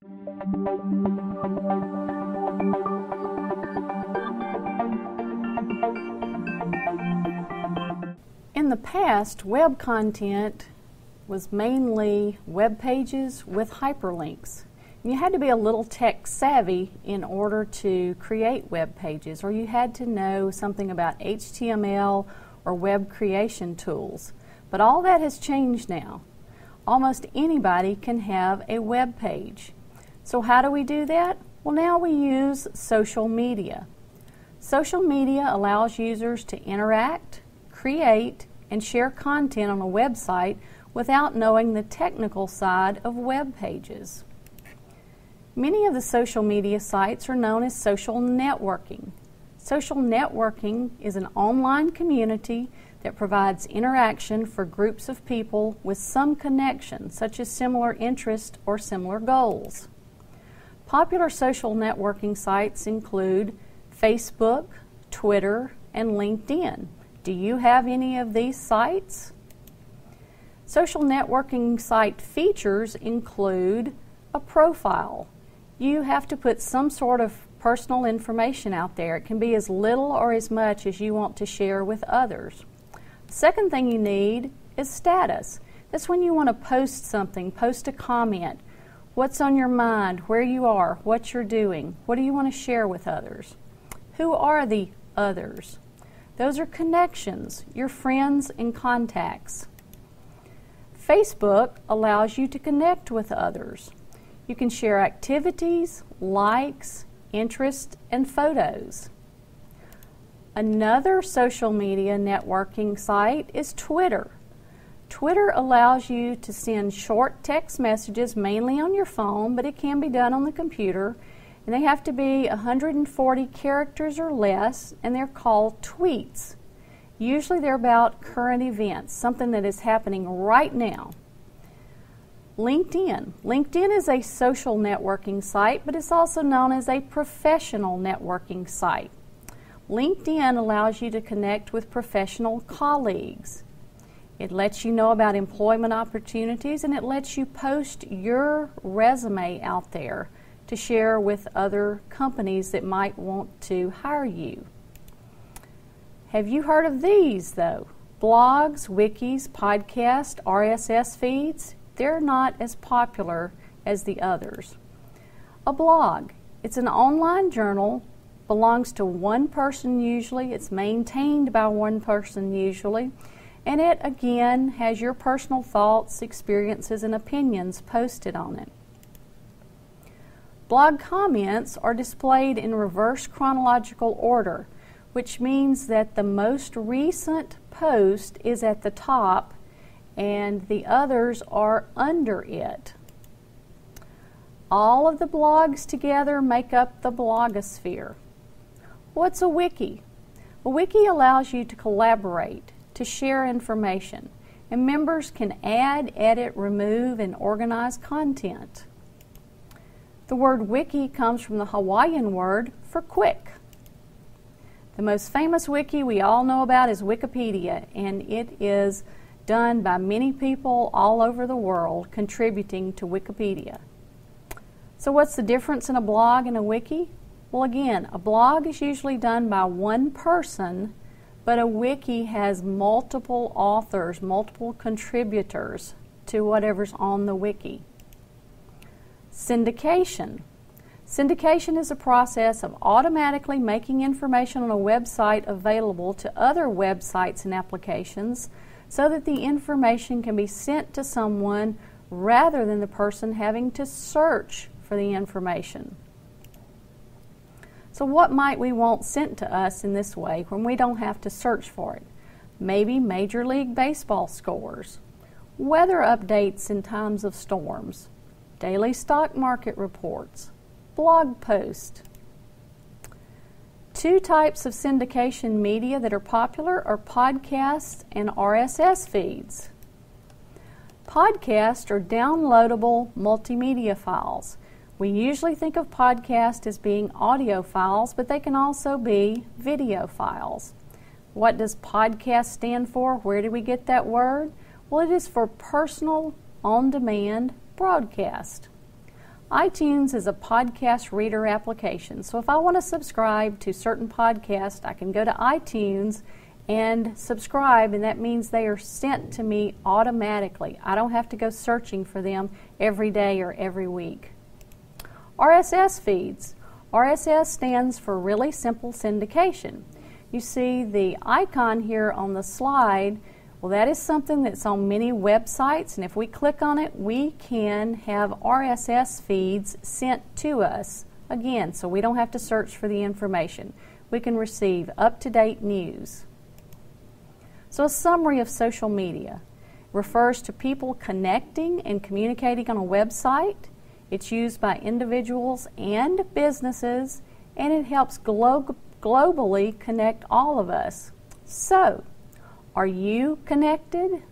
In the past, web content was mainly web pages with hyperlinks. You had to be a little tech savvy in order to create web pages, or you had to know something about HTML or web creation tools. But all that has changed now. Almost anybody can have a web page. So how do we do that? Well, now we use social media. Social media allows users to interact, create, and share content on a website without knowing the technical side of web pages. Many of the social media sites are known as social networking. Social networking is an online community that provides interaction for groups of people with some connection, such as similar interests or similar goals. Popular social networking sites include Facebook, Twitter, and LinkedIn. Do you have any of these sites? Social networking site features include a profile. You have to put some sort of personal information out there. It can be as little or as much as you want to share with others. Second thing you need is status. That's when you want to post something, post a comment, what's on your mind, where you are, what you're doing, what do you want to share with others. Who are the others? Those are connections, your friends and contacts. Facebook allows you to connect with others. You can share activities, likes, interests, and photos. Another social media networking site is Twitter. Twitter allows you to send short text messages mainly on your phone, but it can be done on the computer. And they have to be 140 characters or less, and they're called tweets. Usually they're about current events, something that is happening right now. LinkedIn. LinkedIn is a social networking site, but it's also known as a professional networking site. LinkedIn allows you to connect with professional colleagues. It lets you know about employment opportunities, and it lets you post your resume out there to share with other companies that might want to hire you. Have you heard of these, though? Blogs, wikis, podcasts, RSS feeds, they're not as popular as the others. A blog, it's an online journal, belongs to one person usually, it's maintained by one person usually, and it again has your personal thoughts, experiences, and opinions posted on it. Blog comments are displayed in reverse chronological order, which means that the most recent post is at the top and the others are under it. All of the blogs together make up the blogosphere. What's a wiki? A wiki allows you to collaborate, to share information, and members can add, edit, remove, and organize content. The word wiki comes from the Hawaiian word for quick. The most famous wiki we all know about is Wikipedia, and it is done by many people all over the world contributing to Wikipedia. So what's the difference in a blog and a wiki? Well, again, a blog is usually done by one person, but a wiki has multiple authors, multiple contributors to whatever's on the wiki. Syndication. Syndication is a process of automatically making information on a website available to other websites and applications so that the information can be sent to someone rather than the person having to search for the information. So what might we want sent to us in this way when we don't have to search for it? Maybe Major League Baseball scores, weather updates in times of storms, daily stock market reports, blog posts. Two types of syndication media that are popular are podcasts and RSS feeds. Podcasts are downloadable multimedia files. We usually think of podcasts as being audio files, but they can also be video files. What does podcast stand for? Where do we get that word? Well, it is for personal, on-demand broadcast. iTunes is a podcast reader application, so if I want to subscribe to certain podcasts, I can go to iTunes and subscribe, and that means they are sent to me automatically. I don't have to go searching for them every day or every week. RSS feeds. RSS stands for Really Simple Syndication. You see the icon here on the slide. Well, that is something that's on many websites, and if we click on it, we can have RSS feeds sent to us. Again, so we don't have to search for the information. We can receive up-to-date news. So a summary of social media refers to people connecting and communicating on a website. It's used by individuals and businesses, and it helps globally connect all of us. So, are you connected?